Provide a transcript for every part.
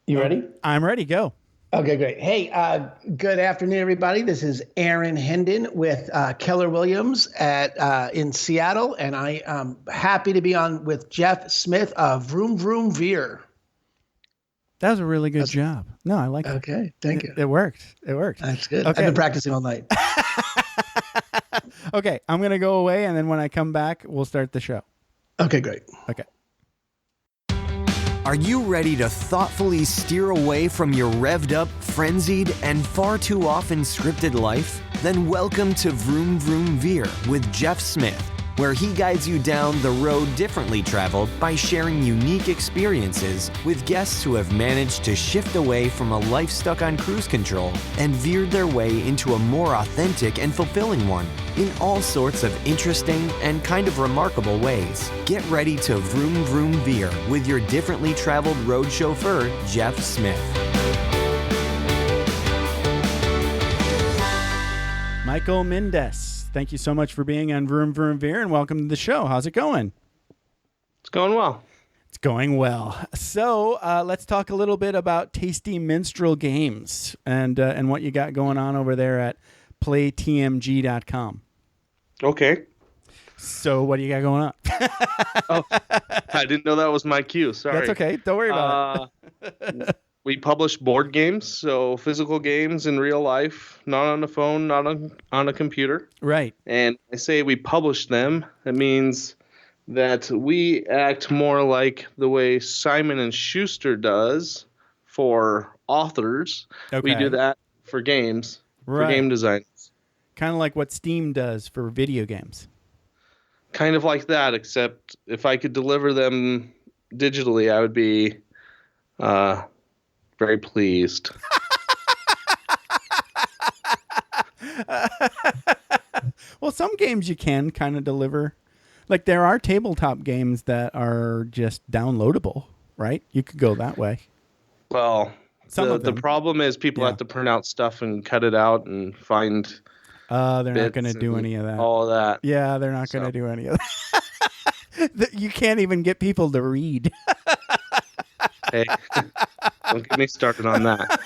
You ready? I'm ready. Go. Okay, great. Hey, good afternoon, everybody. This is Aaron Hendon with Keller Williams at in Seattle, and I am happy to be on with Jeff Smith of Vroom Vroom Veer. That was a really good That's job. No, I like it. okay. Thank you. It worked. It worked. That's good. I've Okay. been practicing all night. Okay. I'm going to go away, and then when I come back, we'll start the show. Okay, great. Okay. Are you ready to thoughtfully steer away from your revved up, frenzied, and far too often scripted life? Then welcome to Vroom Vroom Veer with Jeff Smith, where he guides you down the road differently traveled by sharing unique experiences with guests who have managed to shift away from a life stuck on cruise control and veered their way into a more authentic and fulfilling one in all sorts of interesting and kind of remarkable ways. Get ready to Vroom Vroom Veer with your differently traveled road chauffeur, Jeff Smith. Michael Mendes, thank you so much for being on Vroom Vroom Veer, and welcome to the show. How's it going? It's going well. It's going well. So let's talk a little bit about Tasty Minstrel Games and what you got going on over there at playtmg.com. Okay. So what do you got going on? Oh, I didn't know that was my cue. Sorry. That's okay. Don't worry about it. We publish board games, so physical games in real life, not on the phone, not on a computer. Right. And I say we publish them. It means that we act more like the way Simon and Schuster does for authors. Okay. We do that for games, Right. for game design. Kind of like what Steam does for video games. Kind of like that, except if I could deliver them digitally, I would be very pleased. Well, some games you can kind of deliver. Like there are tabletop games that are just downloadable, right? You could go that way. Well, the them. problem is people Yeah. have to print out stuff and cut it out and find They're not bits going to do and any of that. all of that. Yeah, they're not going to do any of that. You can't even get people to read. Hey, don't get me started on that.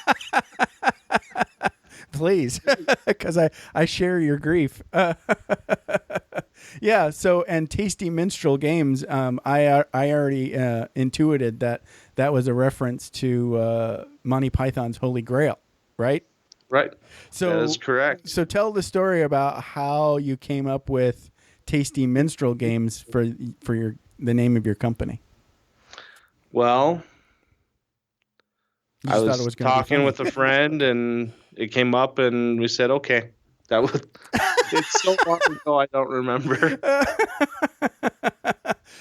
Please, because I share your grief. Yeah. So, and Tasty Minstrel Games, I already intuited that was a reference to Monty Python's Holy Grail, right? Right. So that is correct. So tell the story about how you came up with Tasty Minstrel Games for the name of your company. Well, You I just thought was it was gonna be talking funny. with a friend, and it came up, and we said, "Okay." That was. It's so long ago, I don't remember.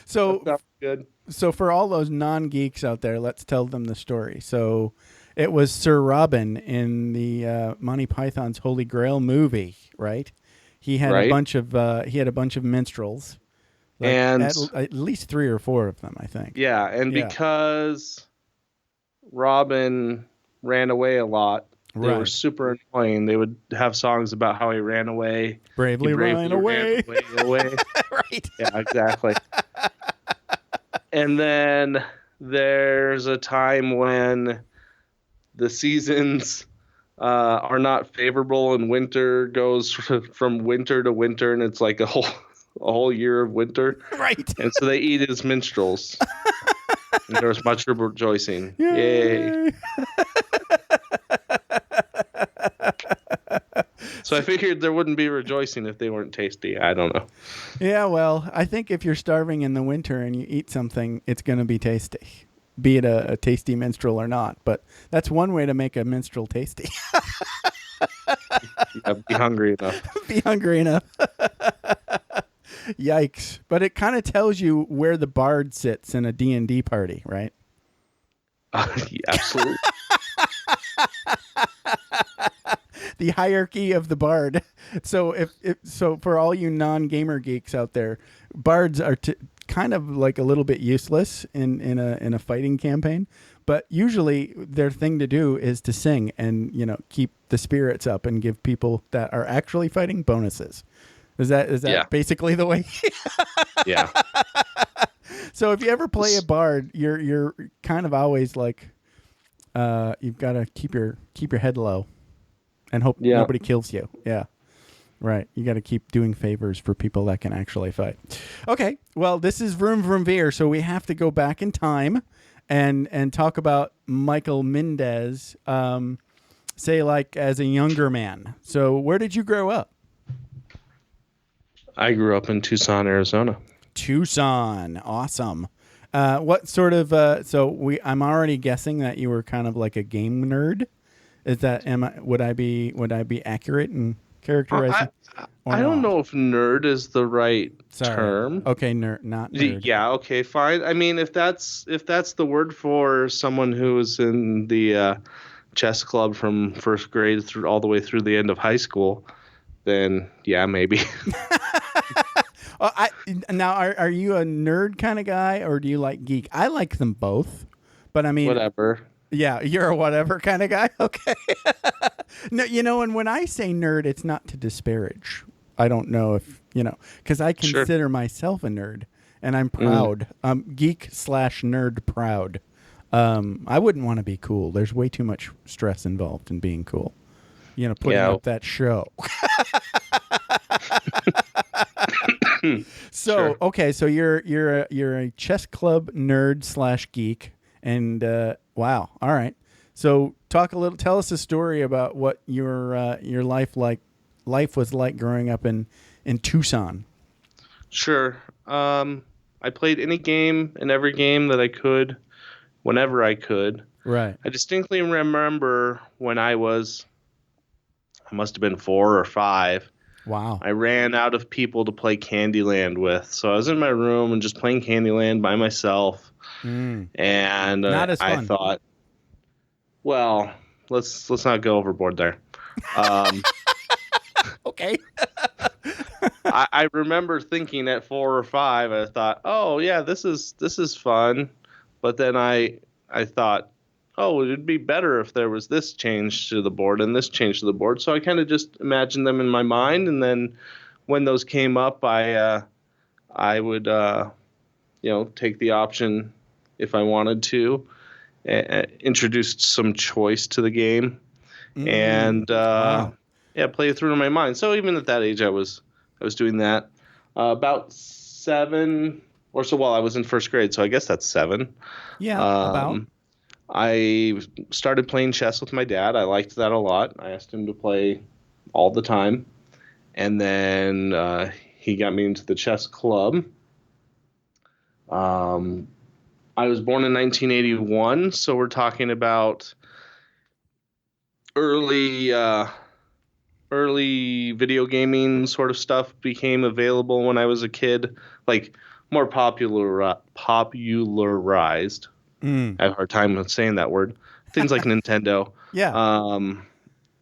So That was good. So for all those non-geeks out there, let's tell them the story. So it was Sir Robin in the Monty Python's Holy Grail movie, right? He had a Right. bunch of minstrels, like And- at least 3 or 4 of them, I think. Yeah, and Yeah. because Robin ran away a lot, they were Right. super annoying. They would have songs about how he ran away. Bravely, He ran away. away. Right. Yeah, exactly. And then there's a time when the seasons are not favorable, and winter goes from winter to winter, and it's like a whole year of winter. Right. And so they eat his minstrels. And there was much rejoicing. Yay. Yay. So I figured there wouldn't be rejoicing if they weren't tasty. I don't know. Yeah, well, I think if you're starving in the winter and you eat something, it's going to be tasty, be it a tasty minstrel or not. But that's one way to make a minstrel tasty. I'd be hungry enough. Be hungry enough. Yikes. But it kind of tells you where the bard sits in a D&D party, right? Yeah, absolutely. The hierarchy of the bard. So so for all you non-gamer geeks out there, bards are kind of like a little bit useless in a fighting campaign, but usually their thing to do is to sing and keep the spirits up and give people that are actually fighting bonuses. Is that Yeah. basically the way? Yeah. So if you ever play a bard, you're kind of always like you've got to keep your head low, and hope nobody kills you. Yeah. Right. You got to keep doing favors for people that can actually fight. Okay. Well, this is Vroom Vroom Veer, so we have to go back in time and talk about Michael Mendez, say like as a younger man. So where did you grow up? I grew up in Tucson, Arizona. Tucson. Awesome. What sort of I'm already guessing that you were kind of like a game nerd. Is that would I be accurate in characterizing? I don't know if nerd is the right term. Okay, not nerd. Yeah, okay, fine. I mean, if that's the word for someone who was in the chess club from first grade through all the way through the end of high school, then yeah, maybe. Now, are you a nerd kind of guy, or do you like geek? I like them both, but I mean, whatever. Yeah, you're a whatever kind of guy. Okay. No, and when I say nerd, it's not to disparage. I don't know if because I consider myself a nerd, and I'm proud. Geek/nerd proud. I wouldn't want to be cool. There's way too much stress involved in being cool. Putting up that show. So okay, so you're a chess club nerd / geek, and wow, all right. So tell us a story about what your life was like growing up in Tucson. Sure. I played any game and every game that I could, whenever I could. Right. I distinctly remember when I must have been 4 or 5. Wow. I ran out of people to play Candyland with. So I was in my room and just playing Candyland by myself. And not as fun. I thought, well, let's not go overboard there. Okay. I remember thinking at 4 or 5, I thought, oh yeah, this is fun. But then I thought, oh, it'd be better if there was this change to the board and this change to the board. So I kind of just imagined them in my mind, and then when those came up, I would take the option if I wanted to, introduce some choice to the game, and play it through in my mind. So even at that age, I was doing that. About 7 or so. Well, I was in first grade, so I guess that's 7. Yeah, about. I started playing chess with my dad. I liked that a lot. I asked him to play all the time. And then he got me into the chess club. I was born in 1981, so we're talking about early video gaming sort of stuff became available when I was a kid, like more popularized. I have a hard time with saying that word. Things like Nintendo. Yeah.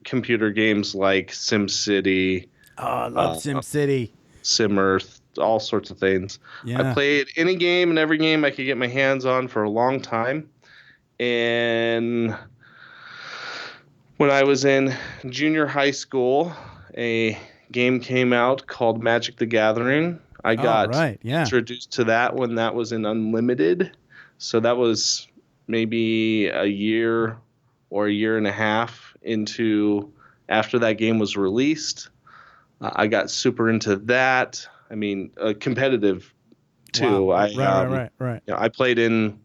Computer games like SimCity. Oh, I love SimCity. SimEarth, all sorts of things. Yeah. I played any game and every game I could get my hands on for a long time. And when I was in junior high school, a game came out called Magic the Gathering. I got introduced to that when that was in Unlimited. So that was maybe a year or a year and a half into after that game was released. I got super into that. I mean, competitive too. Wow. Right. I played in, it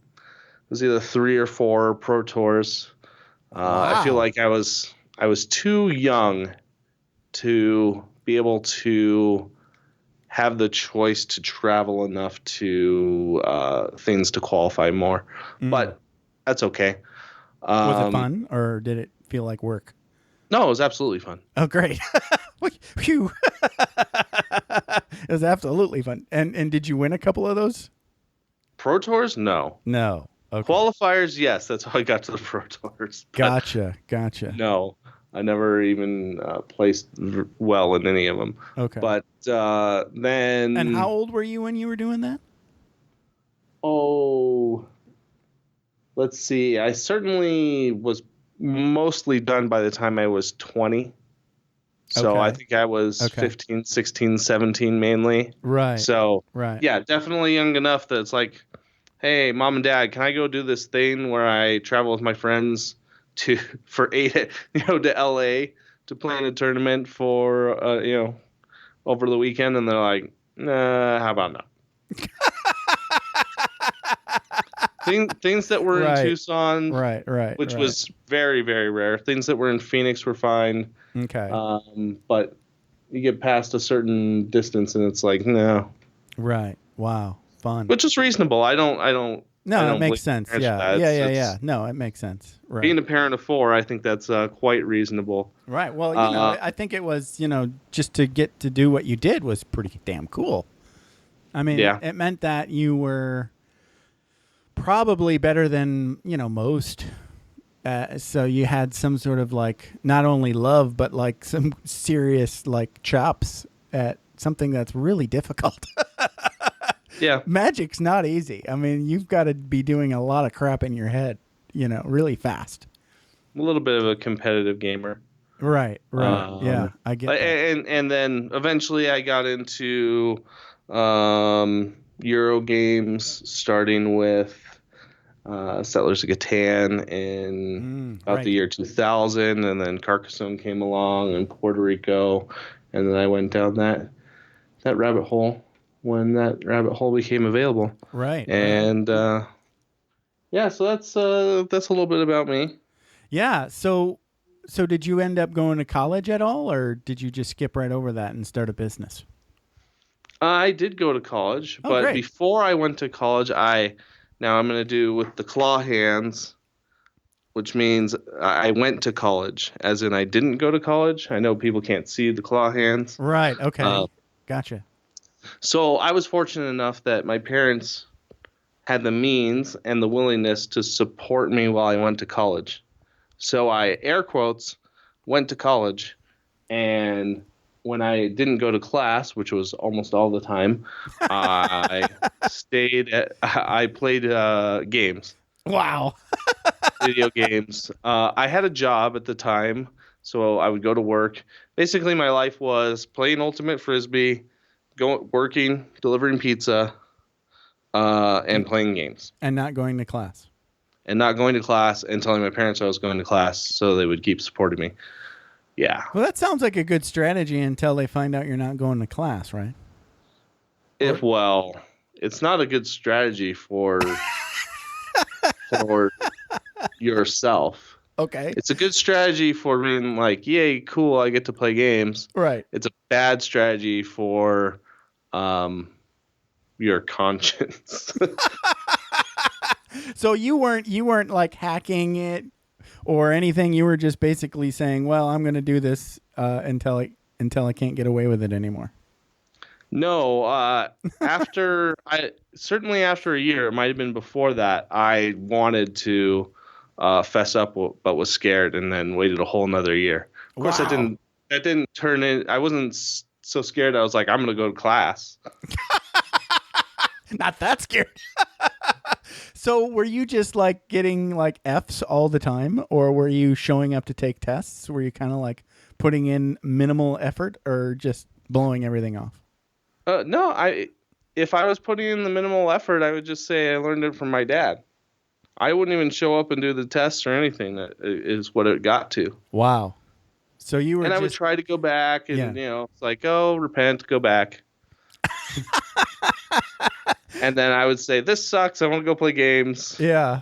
was either 3 or 4 Pro Tours. I feel like I was too young to be able to have the choice to travel enough to things to qualify more. But that's okay. Was it fun, or did it feel like work? No, it was absolutely fun. Oh, great. Phew. It was absolutely fun. And did you win a couple of those? Pro Tours? No. Okay. Qualifiers, yes. That's how I got to the Pro Tours. Gotcha. No, I never even placed well in any of them. Okay. But then... And how old were you when you were doing that? Oh, let's see. I certainly was mostly done by the time I was 20. So Okay. I think I was 15, 16, 17 mainly. Right. So, right. yeah, definitely young enough that it's like, hey, mom and dad, can I go do this thing where I travel with my friends for to LA to play in a tournament for over the weekend? And they're like, nah, how about not? Things that were in Right. Tucson, which was very, very rare. Things that were in Phoenix were fine. Okay. But you get past a certain distance and it's like, no. Right. Wow. Fun. Which is reasonable. I don't No, it makes sense. Yeah. Yeah. No, it makes sense. Right. Being a parent of 4, I think that's quite reasonable. Right. Well, I think it was, just to get to do what you did was pretty damn cool. I mean, it meant that you were probably better than, most. So you had some sort of like not only love, but like some serious like chops at something that's really difficult. Yeah. Magic's not easy. I mean, you've got to be doing a lot of crap in your head, really fast. I'm a little bit of a competitive gamer. Right. Yeah, I get that. And then eventually I got into Euro games, starting with Settlers of Catan in about the year 2000, and then Carcassonne came along and Puerto Rico, and then I went down that rabbit hole when that rabbit hole became available. Right. And so that's a little bit about me. Yeah. So did you end up going to college at all, or did you just skip right over that and start a business? I did go to college, Oh, but great. before I went to college, now I'm going to do with the claw hands, which means I went to college, as in I didn't go to college. I know people can't see the claw hands. Right. Okay. Gotcha. So I was fortunate enough that my parents had the means and the willingness to support me while I went to college. So I, air quotes, went to college, and when I didn't go to class, which was almost all the time, I played games. Wow. Video games. I had a job at the time, so I would go to work. Basically, my life was playing Ultimate Frisbee, working, delivering pizza, and playing games. And not going to class. And not going to class and telling my parents I was going to class so they would keep supporting me. Yeah. Well, that sounds like a good strategy until they find out you're not going to class, right? It's not a good strategy for yourself. Okay. It's a good strategy for being like, yay, cool, I get to play games. Right. It's a bad strategy for your conscience. So you weren't like hacking it or anything. You were just basically saying, well, I'm going to do this until I can't get away with it anymore. No, after a year, it might have been before that, I wanted to fess up, but was scared, and then waited a whole nother year. Of course, that didn't turn in. I wasn't so scared. I was like, I'm going to go to class. Not that scared. So were you just like getting like F's all the time, or were you showing up to take tests? Were you kind of like putting in minimal effort, or just blowing everything off? No, if I was putting in the minimal effort, I would just say I learned it from my dad. I wouldn't even show up and do the tests or anything. That is what it got to. Wow. So you were, and I would try to go back, and it's like, oh, repent, go back. And then I would say, this sucks. I want to go play games. Yeah.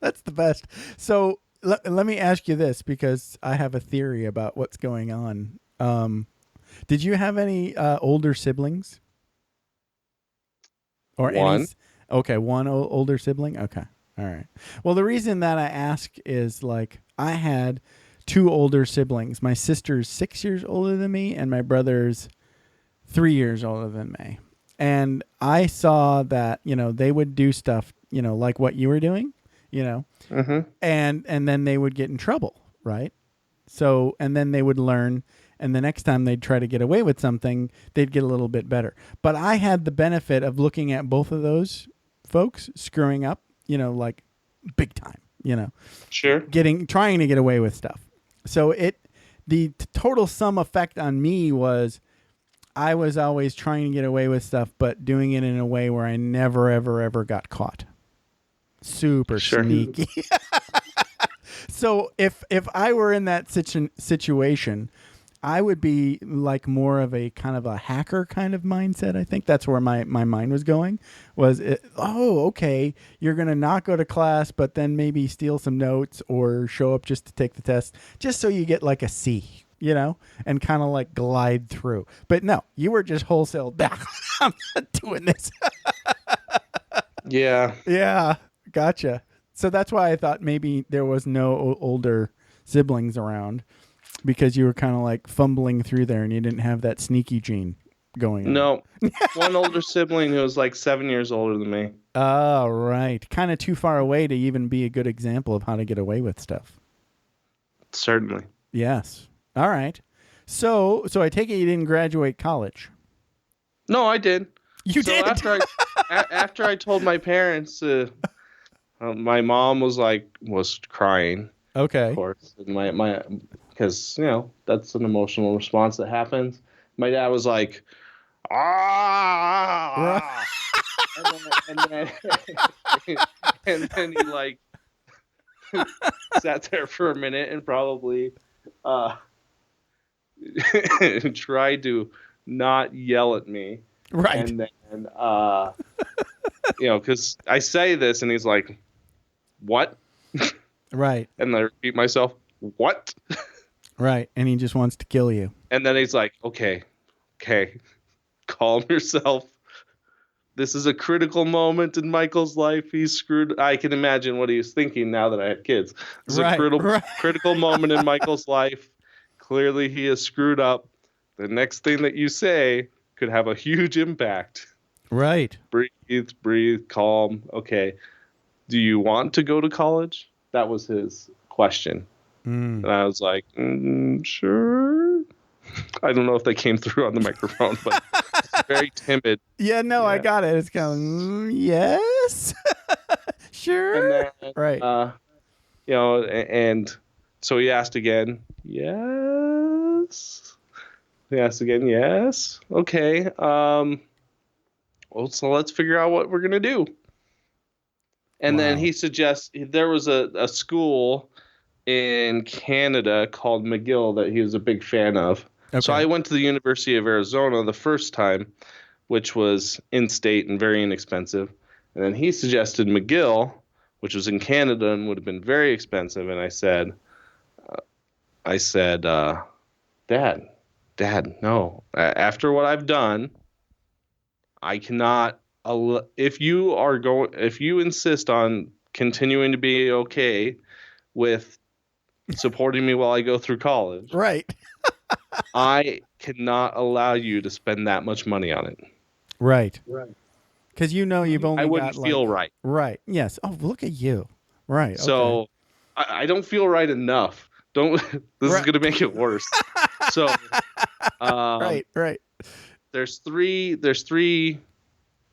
That's the best. So let me ask you this, because I have a theory about what's going on. Did you have any older siblings? Or one? One older sibling? Okay. All right. Well, the reason that I ask is like I had 2 older siblings. My sister's 6 years older than me, and my brother's 3 years older than me. And I saw that, they would do stuff, like what you were doing, Mm-hmm. and then they would get in trouble, right? So, and then they would learn, and the next time they'd try to get away with something, they'd get a little bit better. But I had the benefit of looking at both of those folks screwing up, like big time, Sure. trying to get away with stuff. So the total sum effect on me was I was always trying to get away with stuff, but doing it in a way where I never, ever, ever got caught. Super sneaky. So if I were in that situation, I would be like more of a kind of a hacker kind of mindset. I think that's where my mind was going. Okay, you're going to not go to class, but then maybe steal some notes or show up just to take the test, just so you get like a C, and kind of like glide through. But no, you were just wholesale back. I'm not doing this. Yeah. Yeah, gotcha. So that's why I thought maybe there was no older siblings around. Because you were kind of like fumbling through there and you didn't have that sneaky gene going on. No. One older sibling who was like 7 years older than me. Oh, right. Kind of too far away to even be a good example of how to get away with stuff. Certainly. Yes. All right. So I take it you didn't graduate college. No, I did. You did? After I told my parents, my mom was crying. Okay. Of course. And because, that's an emotional response that happens. My dad was like, ah. and then he like sat there for a minute and probably tried to not yell at me. Right. And then, because I say this and he's like, what? Right. And I repeat myself, what? Right. And he just wants to kill you. And then he's like, okay, calm yourself. This is a critical moment in Michael's life. He's screwed. I can imagine what he was thinking now that I had kids. It's a critical moment in Michael's life. Clearly, he has screwed up. The next thing that you say could have a huge impact. Right. Breathe, calm. Okay. Do you want to go to college? That was his question. And I was like, sure. I don't know if they came through on the microphone, but it's very timid. Yeah, no, I got it. It's kind of, yes. Sure. And then, right. And so he asked again, yes. He asked again, yes. Okay. So let's figure out what we're going to do. And then he suggests there was a school in Canada called McGill that he was a big fan of. Okay. So I went to the University of Arizona the first time, which was in-state and very inexpensive. And then he suggested McGill, which was in Canada and would have been very expensive. And I said, Dad, no. After what I've done, I cannot. If you insist on continuing to be okay with supporting me while I go through college, right? I cannot allow you to spend that much money on it. Right. Because you've only I wouldn't feel right. Right. Yes. Oh, look at you. Right. So okay. I don't feel right enough. This is going to make it worse. So right. There's three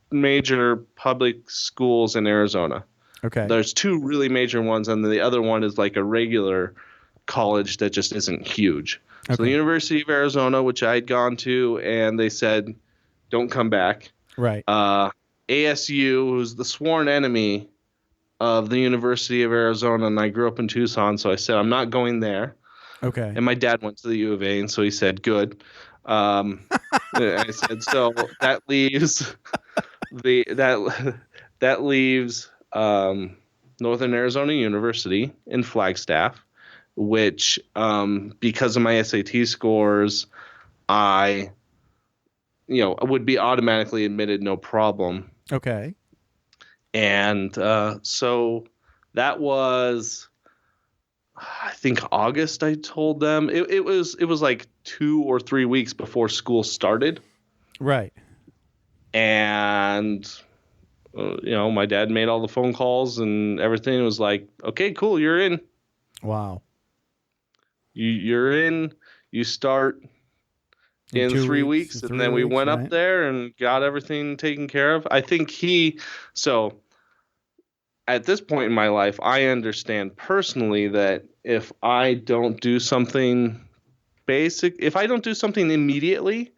major public schools in Arizona. Okay. There's two really major ones, and the other one is like a regular college that just isn't huge. Okay. So the University of Arizona, which I had gone to, and they said, don't come back. Right. ASU, who's the sworn enemy of the University of Arizona, and I grew up in Tucson, so I said, I'm not going there. Okay. And my dad went to the U of A, and so he said, good. I said, so that leaves that leaves Northern Arizona University in Flagstaff, which because of my SAT scores, I would be automatically admitted, no problem. Okay. And so that was, I think, August. I told them it was like 2 or 3 weeks before school started. Right. And my dad made all the phone calls and everything. It was like, okay, cool, you're in. Wow. You're in. You start in 3 weeks, and then we went up there and got everything taken care of. I think so at this point in my life, I understand personally that if I don't do something basic, if I don't do something immediately,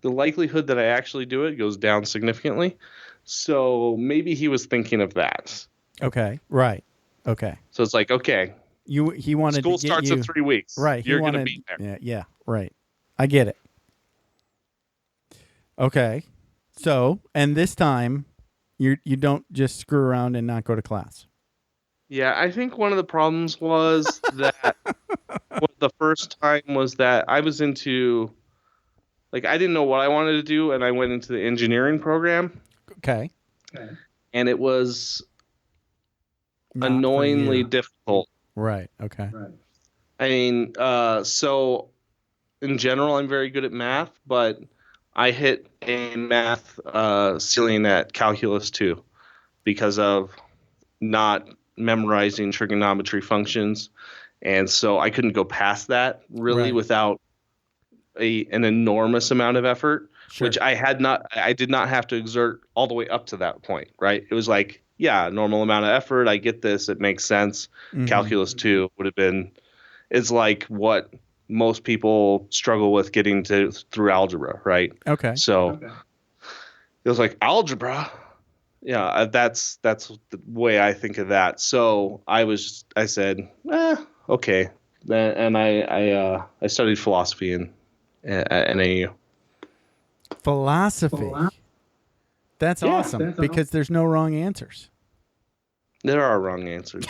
the likelihood that I actually do it goes down significantly. So maybe he was thinking of that. Okay. Right. Okay. So it's like, okay, He wanted school to get starts you in 3 weeks. right. You're going to be there. Yeah. Yeah. Right. I get it. Okay. So, and this time, you don't just screw around and not go to class. Yeah, I think one of the problems was that the first time was that I was into, like, I didn't know what I wanted to do, and I went into the engineering program. Okay. And it was Not for annoyingly you. difficult. Right. Okay. I mean, so in general, I'm very good at math, but I hit a math ceiling at Calculus 2 because of not memorizing trigonometry functions. And so I couldn't go past that really Right. without an enormous amount of effort, Sure. which I did not have to exert all the way up to that point, right? It was like, yeah, normal amount of effort. I get this. It makes sense. Mhm. Calculus 2 would have been, is like what most people struggle with getting to through algebra, right? Okay. So it was like algebra. Yeah, that's the way I think of that. So I said, okay. And I studied philosophy at NAU. Philosophy. That's awesome because there's no wrong answers. There are wrong answers.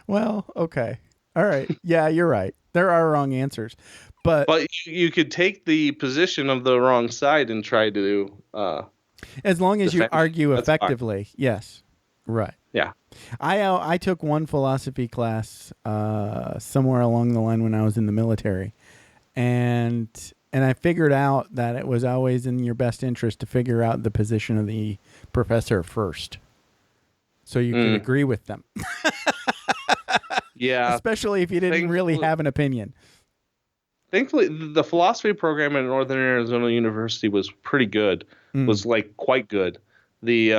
Well, okay. All right. Yeah, you're right. There are wrong answers. But you could take the position of the wrong side and try to as long as you defend, argue that's fine. effectively, yes. Right. Yeah. I took one philosophy class somewhere along the line when I was in the military, and I figured out that it was always in your best interest to figure out the position of the professor first, so you could agree with them. Yeah. Especially if you didn't really have an opinion. Thankfully, the philosophy program at Northern Arizona University was pretty good. Was like quite good. It's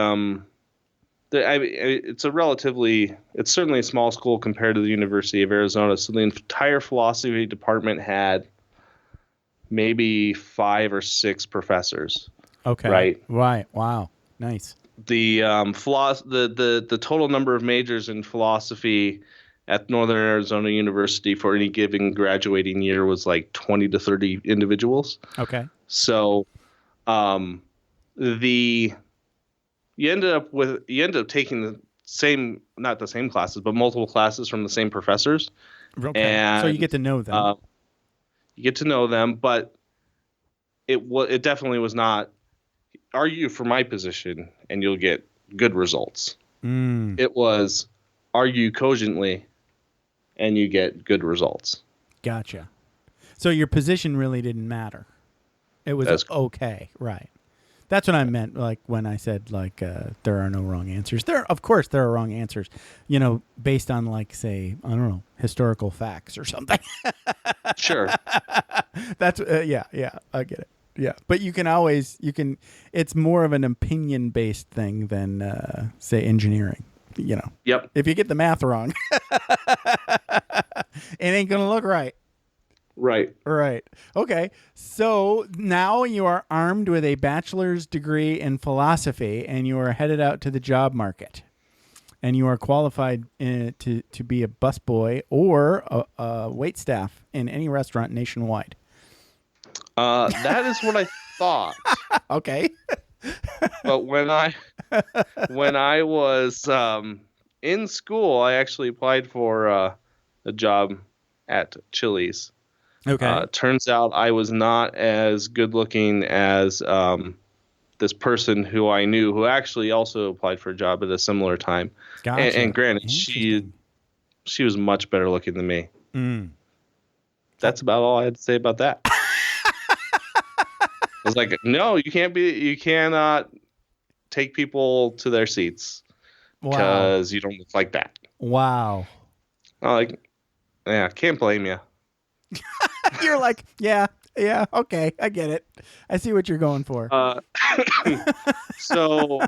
certainly a small school compared to the University of Arizona. So the entire philosophy department had maybe 5 or 6 professors. Okay. Right. Wow. Nice. The the total number of majors in philosophy at Northern Arizona University for any given graduating year was like 20 to 30 individuals. Okay. So, you end up taking not the same classes, but multiple classes from the same professors. Okay. And, so you get to know them. You get to know them, but it definitely was not argue for my position and you'll get good results. It was argue cogently and you get good results. Gotcha. So your position really didn't matter. It was okay, right? That's what I meant, like when I said like there are no wrong answers. Of course, there are wrong answers. Based on like say I don't know historical facts or something. Sure. That's yeah, I get it. Yeah, but you can. It's more of an opinion based thing than say engineering. Yep. If you get the math wrong, it ain't gonna look right. Right. Okay. So now you are armed with a bachelor's degree in philosophy, and you are headed out to the job market, and you are qualified to be a busboy or a wait staff in any restaurant nationwide. That is what I thought. Okay. But when I was in school, I actually applied for a job at Chili's. Okay. Turns out I was not as good looking as this person who I knew who actually also applied for a job at a similar time. Gotcha. And granted, she was much better looking than me. That's about all I had to say about that. I was like, no, you cannot take people to their seats because you don't look like that. Wow. I'm like, yeah, can't blame you. You're like, yeah, okay, I get it. I see what you're going for. So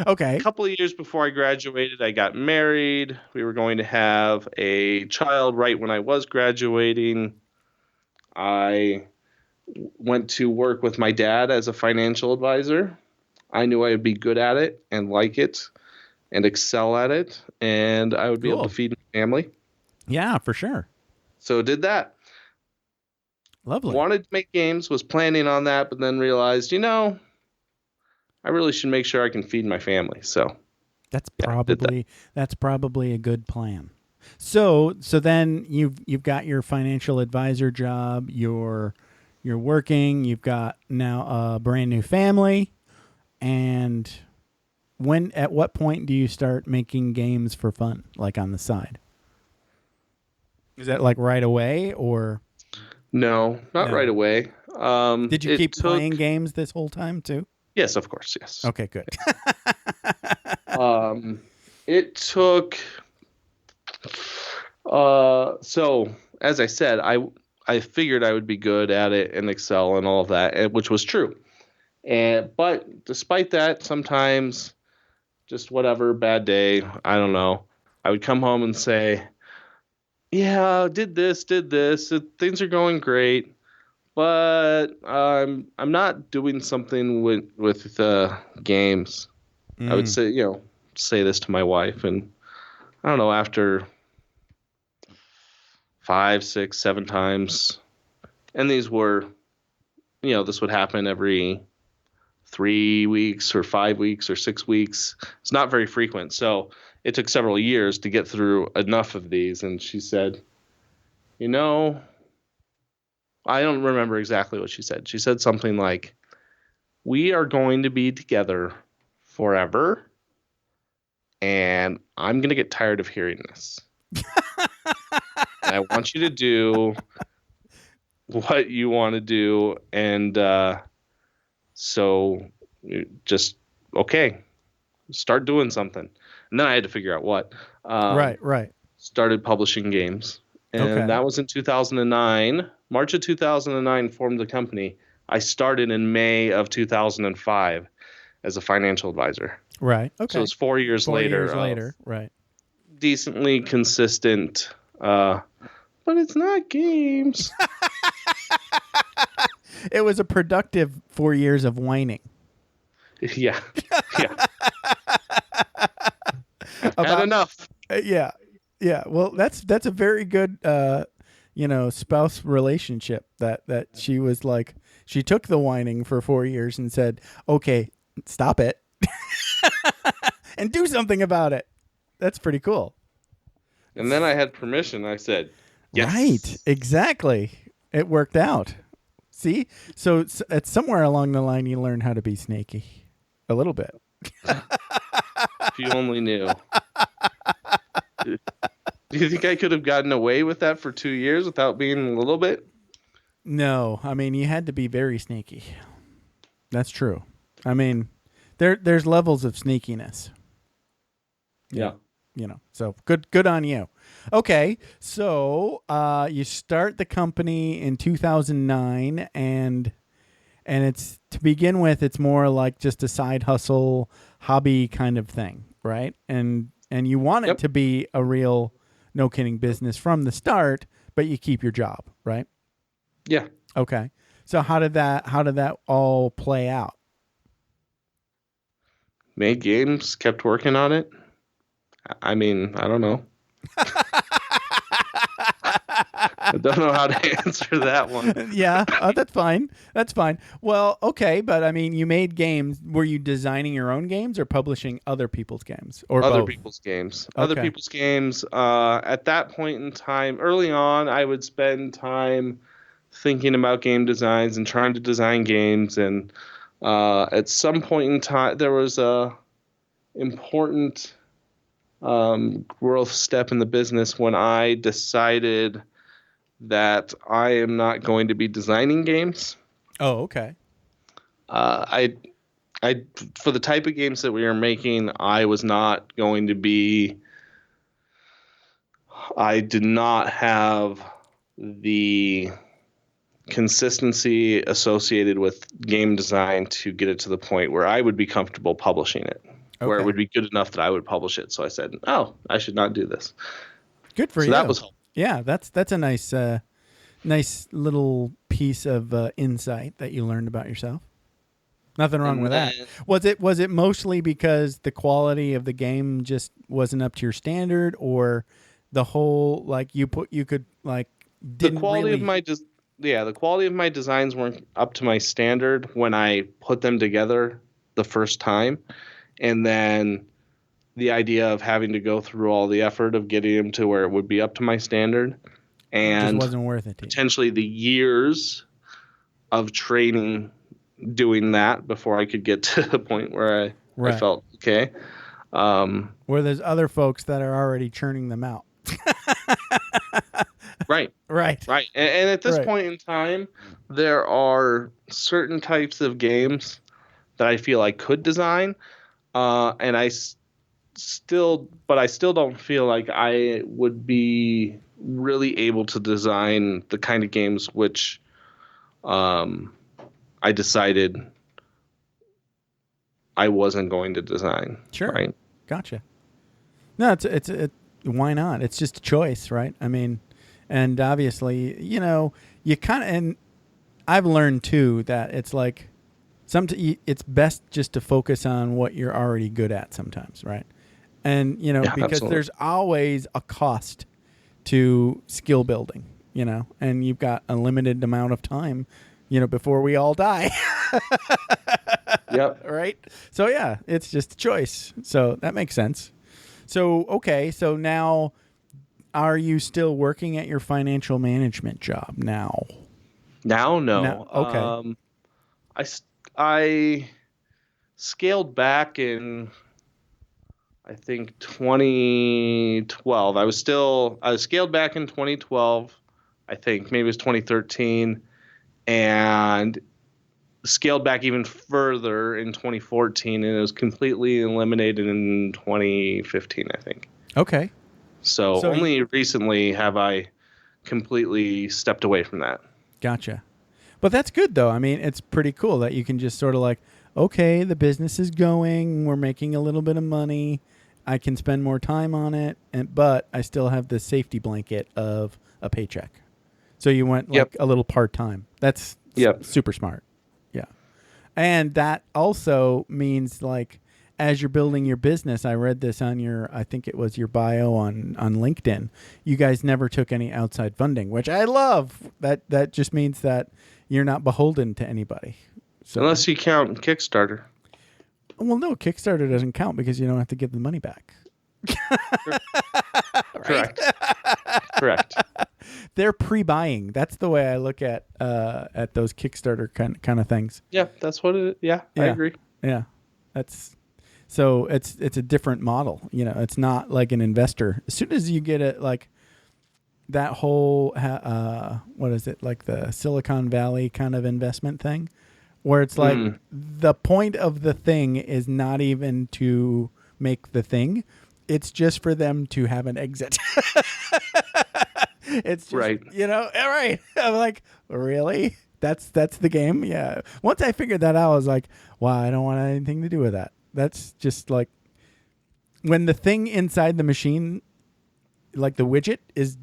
Okay. A couple of years before I graduated, I got married. We were going to have a child right when I was graduating. I went to work with my dad as a financial advisor. I knew I would be good at it and like it and excel at it, and I would be able to Cool. feed my family. Yeah, for sure. So did that. Lovely. Wanted to make games, was planning on that, but then realized, I really should make sure I can feed my family. So That's yeah, did that. probably a good plan. So then you've got your financial advisor job. You're working. You've got now a brand new family, and at what point do you start making games for fun, like on the side? Is that like right away, or No, not no? right away. Did you It keep took, playing games this whole time too? yes, of course, yes. Okay, good. It took, so as I said, I figured I would be good at it and excel and all of that, which was true. But despite that, sometimes just whatever, bad day, I don't know, I would come home and say, yeah, did this, things are going great, but I'm not doing something with games. I would say this to my wife, and I don't know, after 5, 6, 7 times, and these were, this would happen every 3 weeks or 5 weeks or 6 weeks. It's not very frequent, so it took several years to get through enough of these. And she said, I don't remember exactly what she said. She said something like, we are going to be together forever, and I'm going to get tired of hearing this. And I want you to do what you want to do. And so just, okay, start doing something. And then I had to figure out what. Right. Started publishing games. And Okay. that was in 2009. March of 2009 formed the company. I started in May of 2005 as a financial advisor. Right. Okay. So it's 4 years later. 4 years later. Right. Decently consistent, but it's not games. It was a productive 4 years of whining. Yeah. I've had enough. Yeah. Well, that's a very good, spouse relationship. That she was like, she took the whining for 4 years and said, "Okay, stop it, and do something about it." That's pretty cool. And then I had permission. I said, yes. Right. Exactly. It worked out. See? So it's somewhere along the line you learn how to be snaky. A little bit. If you only knew. Do you think I could have gotten away with that for 2 years without being a little bit? No. I mean, you had to be very sneaky. That's true. I mean, there's levels of sneakiness. Yeah. So good on you. Okay, so you start the company in 2009, and it's, to begin with, it's more like just a side hustle, hobby kind of thing, right? And you want it to be a real, no kidding, business from the start, but you keep your job, right? Yeah. Okay. So how did that all play out? Made games, kept working on it. I mean, I don't know. I don't know how to answer that one. Yeah, that's fine. That's fine. Well, okay, but I mean, you made games. Were you designing your own games or publishing other people's games, or Other both? people's games. Okay. Other people's games. At that point in time, early on, I would spend time thinking about game designs and trying to design games. And at some point in time, there was a important growth step in the business when I decided that I am not going to be designing games. Oh, okay. I for the type of games that we are making, I was not going to be. I did not have the consistency associated with game design to get it to the point where I would be comfortable publishing it. where it would be good enough that I would publish it. So I said, oh, I should not do this. Good for you. So that was helpful. Yeah, that's a nice little piece of insight that you learned about yourself. Nothing wrong with that. Was it mostly because the quality of the game just wasn't up to your standard, or the whole the quality of my designs weren't up to my standard when I put them together the first time, and then the idea of having to go through all the effort of getting them to where it would be up to my standard, and it just wasn't worth it. Potentially the years of training doing that before I could get to the point where I felt okay. Where there's other folks that are already churning them out. Right. And at this point in time, there are certain types of games that I feel I could design, and I still don't feel like I would be really able to design the kind of games which I decided I wasn't going to design. Sure. Right. Gotcha. No, it's why not? It's just a choice, right? I mean, and obviously, you kind of, and I've learned too that it's like it's best just to focus on what you're already good at sometimes, right? And, because absolutely. there's always a cost to skill building, and you've got a limited amount of time, before we all die. Yep. Right? So, yeah, it's just a choice. So that makes sense. So, okay. So now, are you still working at your financial management job now? Now, no. Okay. I scaled back in, I think, 2012. I scaled back in 2012. I think maybe it was 2013, and scaled back even further in 2014, and it was completely eliminated in 2015, I think. Okay. So only recently have I completely stepped away from that. Gotcha. But that's good, though. I mean, it's pretty cool that you can just sort of like, okay, the business is going, we're making a little bit of money, I can spend more time on it, but I still have the safety blanket of a paycheck. So you went like a little part-time. That's super smart. Yeah. And that also means like as you're building your business, I read this on I think it was your bio on LinkedIn, you guys never took any outside funding, which I love. That just means that you're not beholden to anybody. So, unless you count Kickstarter. Well, no, Kickstarter doesn't count because you don't have to give the money back. Correct. They're pre-buying. That's the way I look at those Kickstarter kind of things. Yeah, that's what it. Yeah, I agree. Yeah, it's a different model. It's not like an investor. As soon as you get it, like that whole what is it, like the Silicon Valley kind of investment thing, where it's like the point of the thing is not even to make the thing. It's just for them to have an exit. It's just, all right. I'm like, really? That's the game? Yeah. Once I figured that out, I was like, wow, I don't want anything to do with that. That's just like when the thing inside the machine, like the widget, is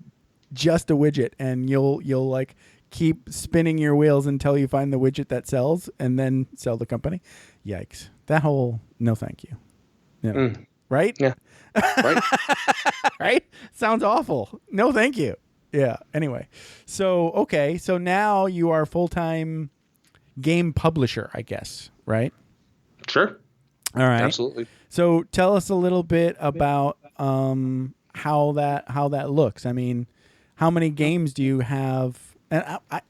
just a widget, and you'll like keep spinning your wheels until you find the widget that sells and then sell the company. Yikes. That whole no thank you. Right? Yeah. Right. Right? Sounds awful. No thank you. Yeah. Anyway. So, okay. So now you are a full-time game publisher, I guess, right? Sure. All right. Absolutely. So tell us a little bit about how that looks. I mean, how many games do you have? And I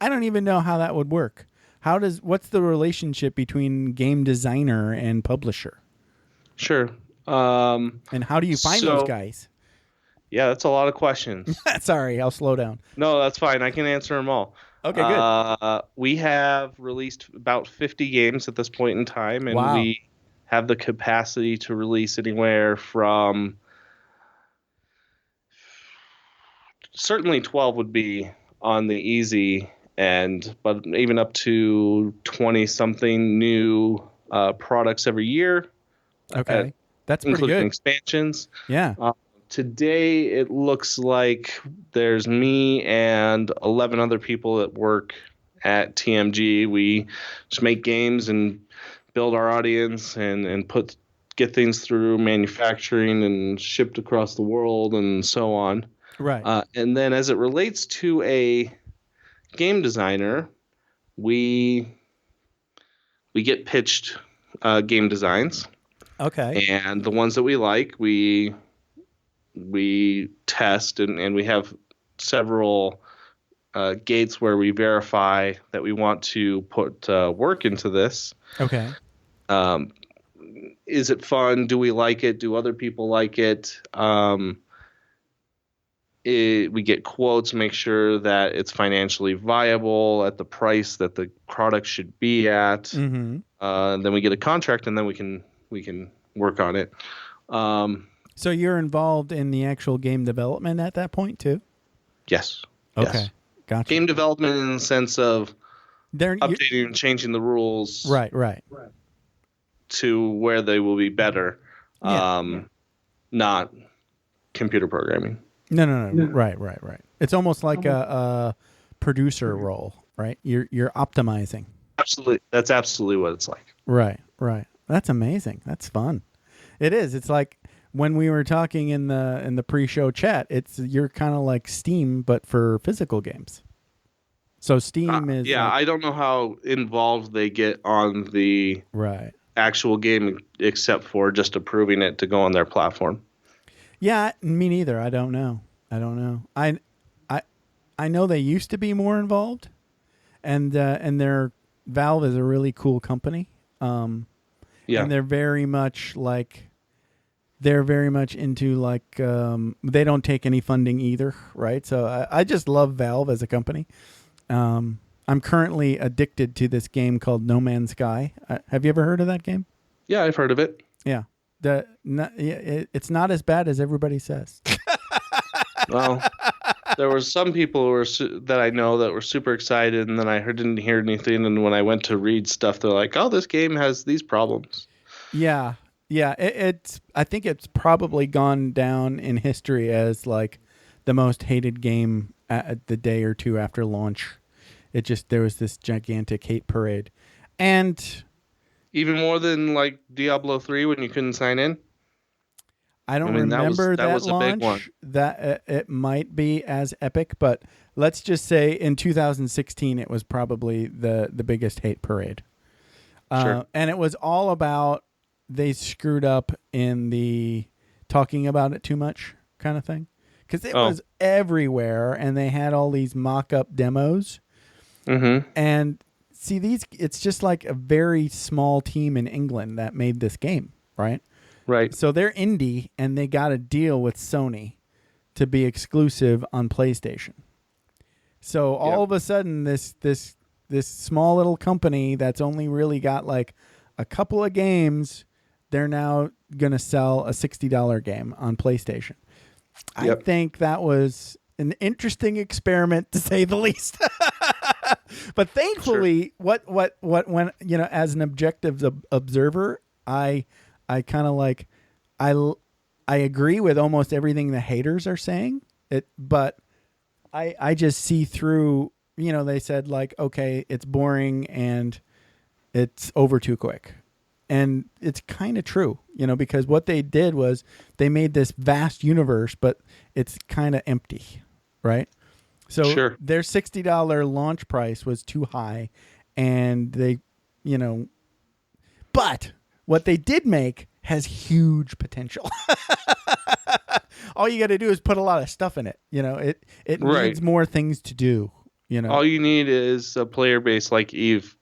don't even know how that would work. What's the relationship between game designer and publisher? Sure. And how do you find those guys? Yeah, that's a lot of questions. Sorry, I'll slow down. No, that's fine. I can answer them all. Okay, good. We have released about 50 games at this point in time, and we have the capacity to release anywhere from certainly 12 would be on the easy end, but even up to 20 something new products every year. Okay. That's pretty including good. expansions. Yeah. Today, it looks like there's me and 11 other people that work at TMG. We just make games and build our audience and get things through manufacturing and shipped across the world and so on. Right. And then as it relates to a game designer, we get pitched game designs. Okay. And the ones that we like, we test, and we have several gates where we verify that we want to put work into this. Okay. Is it fun? Do we like it? Do other people like it? We get quotes, make sure that it's financially viable at the price that the product should be at. Mm-hmm. Then we get a contract, and then we can work on it. So you're involved in the actual game development at that point too? Yes. Okay. Yes. Gotcha. Game development in the sense of updating and changing the rules. Right. To where they will be better. Yeah. Not computer programming. No. Right. It's almost like a producer role, right? You're optimizing. Absolutely. That's absolutely what it's like. Right. That's amazing. That's fun. It is. It's like when we were talking in the pre-show chat, you're kind of like Steam but for physical games. So Steam is I don't know how involved they get on the actual game except for just approving it to go on their platform. Yeah, me neither. I don't know. I know they used to be more involved, and their Valve is a really cool company. And they're very much into like they don't take any funding either, right? So I just love Valve as a company. I'm currently addicted to this game called No Man's Sky. Have you ever heard of that game? Yeah, I've heard of it. Yeah. It's not as bad as everybody says. Well, there were some people that I know that were super excited, and then I didn't hear anything. And when I went to read stuff, they're like, "Oh, this game has these problems." Yeah. I think it's probably gone down in history as like the most hated game at the day or two after launch. There was this gigantic hate parade, and even more than like Diablo 3 when you couldn't sign in. I don't remember that was launch. a big one. That it might be as epic, but let's just say in 2016 it was probably the biggest hate parade. Sure. And it was all about they screwed up in the talking about it too much kind of thing, because it was everywhere, and they had all these mock-up demos. Mm-hmm. And see, it's just like a very small team in England that made this game, right? Right. So they're indie, and they got a deal with Sony to be exclusive on PlayStation. So all of a sudden, this small little company that's only really got like a couple of games, they're now going to sell a $60 game on PlayStation. I think that was an interesting experiment, to say the least. But thankfully, what when as an objective observer, I kind of like I agree with almost everything the haters are saying. But I just see through. They said like, okay, it's boring and it's over too quick, and it's kind of true. Because what they did was they made this vast universe, but it's kind of empty, right? So their $60 launch price was too high, and they, but what they did make has huge potential. All you got to do is put a lot of stuff in it. It needs more things to do. All you need is a player base like Eve.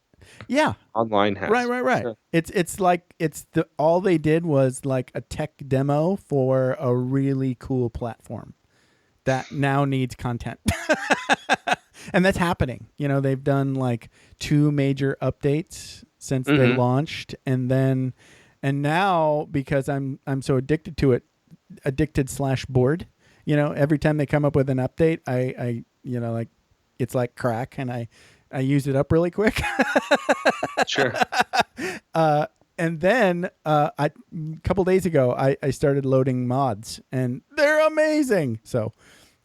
Yeah. Online has. Right. Yeah. It's like all they did was like a tech demo for a really cool platform that now needs content. And that's happening. They've done like 2 major updates since they launched, and now because I'm so addicted to it, addicted/bored, every time they come up with an update, I like it's like crack, and I use it up really quick. Sure. And And then a couple days ago, I started loading mods, and they're amazing. So,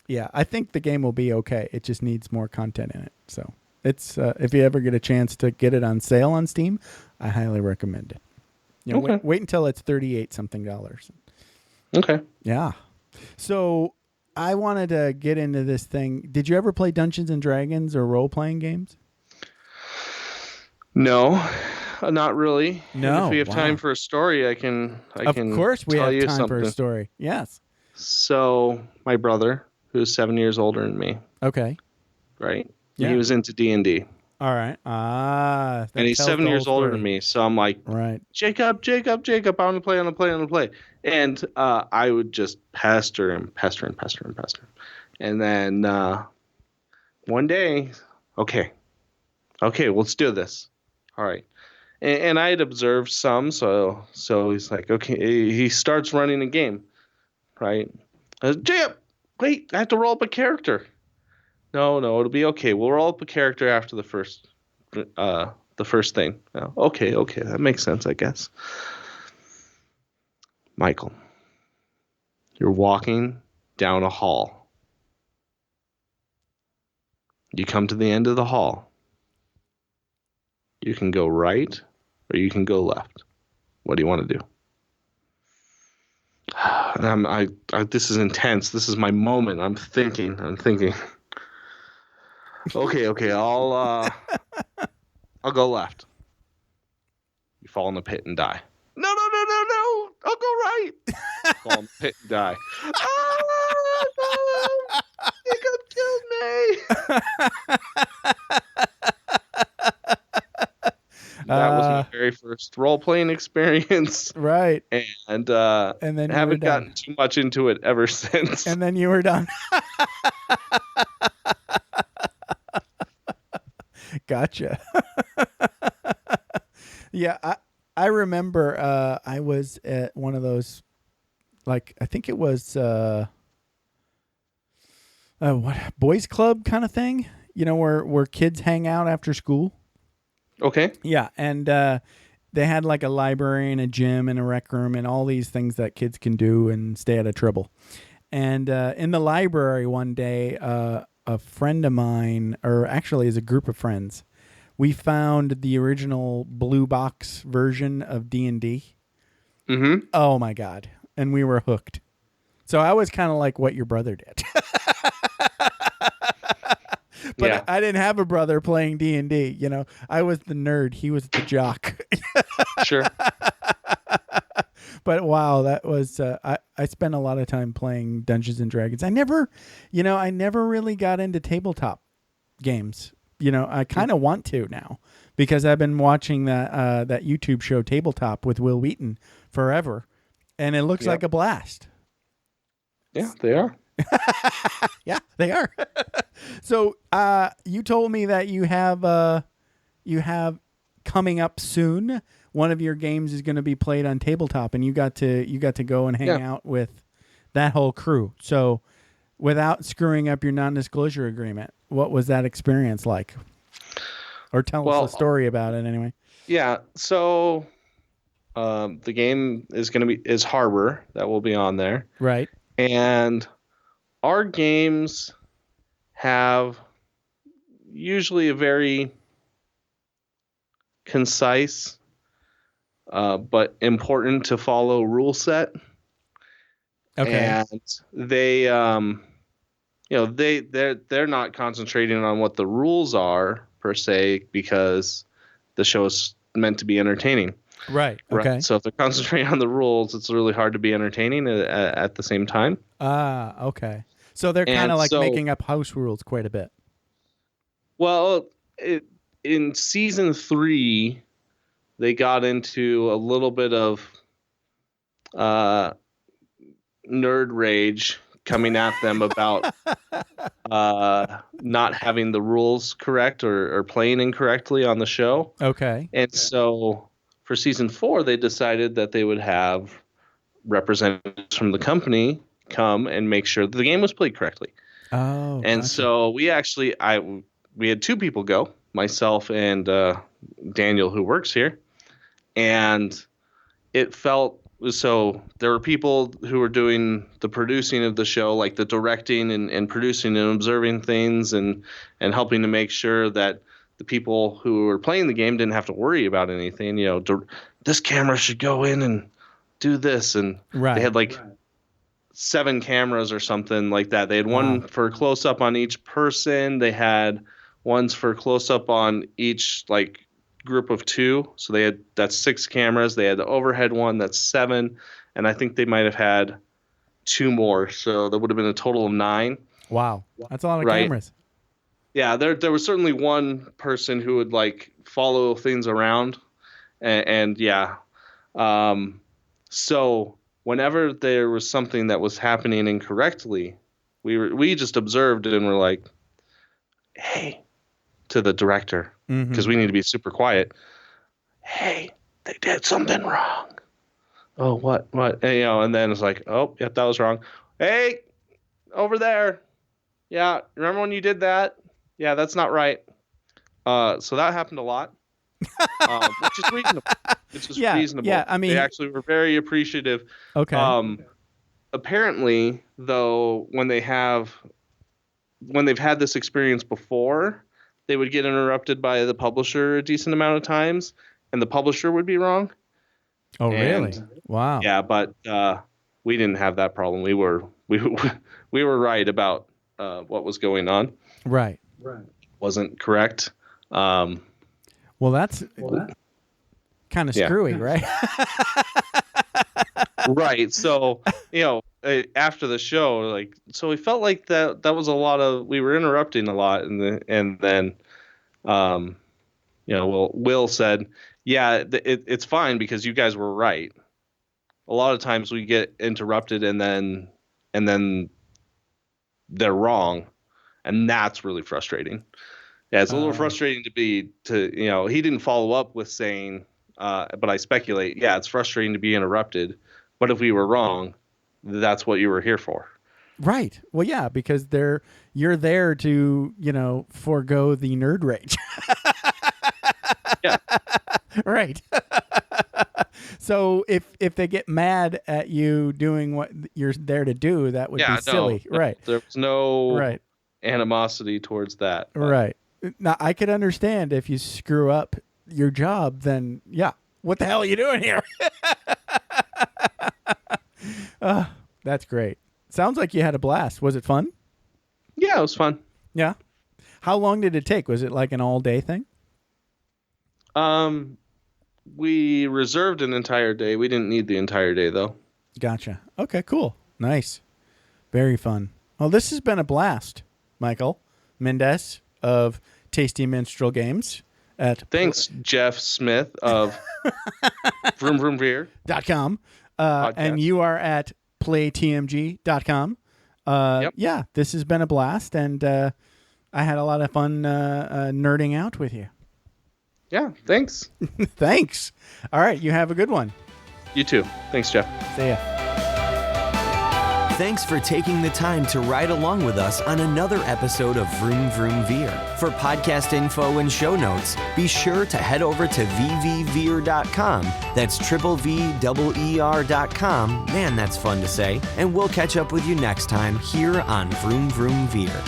yeah, I think the game will be okay. It just needs more content in it. So, it's if you ever get a chance to get it on sale on Steam, I highly recommend it. You know, Okay. wait until it's $38 something. Okay. Yeah. So I wanted to get into this thing. Did you ever play Dungeons and Dragons or role playing games? No, not really. No, And if we have wow. time for a story, I can Of course, we tell have you time for a something. story. Yes. So my brother, who's 7 years older than me, Okay. right? Yeah. He was into D&D. All right. That And he's tells 7 the years whole older story. than me. So I'm like, Right. Jacob, I want to play. And I would just pester him. And then one day, okay, let's do this. All right. And I had observed some, so he's like, okay, he starts running a game, right? Jacob, wait, I have to roll up a character. No, it'll be okay. We'll roll up a character after the first thing. Oh, okay, that makes sense, I guess. Michael, you're walking down a hall. You come to the end of the hall. You can go right or you can go left. What do you want to do? And this is intense. This is my moment. I'm thinking. Okay, I'll go left. You fall in the pit and die. No. I'll go right. Fall in the pit and die. No. Jacob killed me. That was my very first role-playing experience. Right. And then haven't gotten too much into it ever since. And then you were done. Gotcha. Yeah, I remember I was at one of those, like, I think it was what, boys club kind of thing, you know, where kids hang out after school. Okay. Yeah, and they had like a library and a gym and a rec room and all these things that kids can do and stay out of trouble. And in the library one day, a friend of mine, or actually as a group of friends, we found the original blue box version of D&D. Mm-hmm. Oh my God. And we were hooked. So I was kind of like what your brother did. But yeah. I didn't have a brother playing D&D, you know. I was the nerd, he was the jock. Sure. But wow, that was I spent a lot of time playing Dungeons and Dragons. I never really got into tabletop games. You know, I kind of want to now because I've been watching that YouTube show Tabletop with Will Wheaton forever, and it looks like a blast. Yeah, they are. Yeah, they are. So, you told me that you have coming up soon. One of your games is going to be played on tabletop, and you got to go and hang out with that whole crew. So, without screwing up your non-disclosure agreement, what was that experience like? Or tell us a story about it anyway. Yeah. So, the game is Harbor that will be on there, right? And our games have usually a very concise but important to follow rule set. Okay. And they they're not concentrating on what the rules are per se because the show is meant to be entertaining. Right. Okay. Right? So if they're concentrating on the rules, it's really hard to be entertaining at the same time. Okay. So they're kind of like making up house rules quite a bit. Well, in season 3, they got into a little bit of nerd rage coming at them about not having the rules correct or playing incorrectly on the show. Okay. And so for season 4, they decided that they would have representatives from the company come and make sure that the game was played correctly. Oh. And gotcha. so we had 2 people go, myself and Daniel, who works here. And it felt so there were people who were doing the producing of the show, like the directing and producing and observing things and helping to make sure that the people who were playing the game didn't have to worry about anything. This camera should go in and do this. And they had like 7 cameras or something like that. They had one for close up on each person. They had ones for close up on each like group of 2. So that's 6 cameras. They had the overhead one, that's 7. And I think they might have had 2 more. So there would have been a total of 9. Wow. That's a lot of cameras. Yeah, there was certainly one person who would like follow things around, and yeah. So whenever there was something that was happening incorrectly, we just observed it and were like, "Hey," to the director, because we need to be super quiet. "Hey, they did something wrong." "Oh, what?" And then it's like, "Oh, yep, that was wrong." "Hey, over there. Yeah, remember when you did that? Yeah, that's not right." So that happened a lot, which is reasonable. Reasonable. Yeah, I mean, they actually were very appreciative. Okay. Apparently, though, when they've had this experience before, they would get interrupted by the publisher a decent amount of times, and the publisher would be wrong. Oh, really? Wow. Yeah, but we didn't have that problem. We were right about what was going on. Right. Wasn't correct. Well, that's kind of screwy, right? Right. So, after the show, like, so we felt like that was a lot of, we were interrupting a lot. And then, Will said, yeah, it's fine because you guys were right. A lot of times we get interrupted and then they're wrong. And that's really frustrating. Yeah, it's a little frustrating he didn't follow up with saying, but I speculate, yeah, it's frustrating to be interrupted. But if we were wrong, that's what you were here for. Right. Well, yeah, because you're there to, forego the nerd rage. Yeah. Right. So if they get mad at you doing what you're there to do, that would be silly. Right. There was no animosity towards that. Right. Now, I could understand if you screw up your job, then, yeah, what the hell are you doing here? That's great. Sounds like you had a blast. Was it fun? Yeah, it was fun. Yeah. How long did it take? Was it like an all-day thing? We reserved an entire day. We didn't need the entire day, though. Gotcha. Okay, cool. Nice. Very fun. Well, this has been a blast, Michael Mendez of Tasty Minstrel Games. Thanks, Jeff Smith of vroomvroomveer.com. And you are at playtmg.com. Yep. Yeah, this has been a blast, and I had a lot of fun nerding out with you. Yeah, thanks. Thanks. All right, you have a good one. You too. Thanks, Jeff. See ya. Thanks for taking the time to ride along with us on another episode of Vroom Vroom Veer. For podcast info and show notes, be sure to head over to vvveer.com. That's VVER.com. Man, that's fun to say. And we'll catch up with you next time here on Vroom Vroom Veer.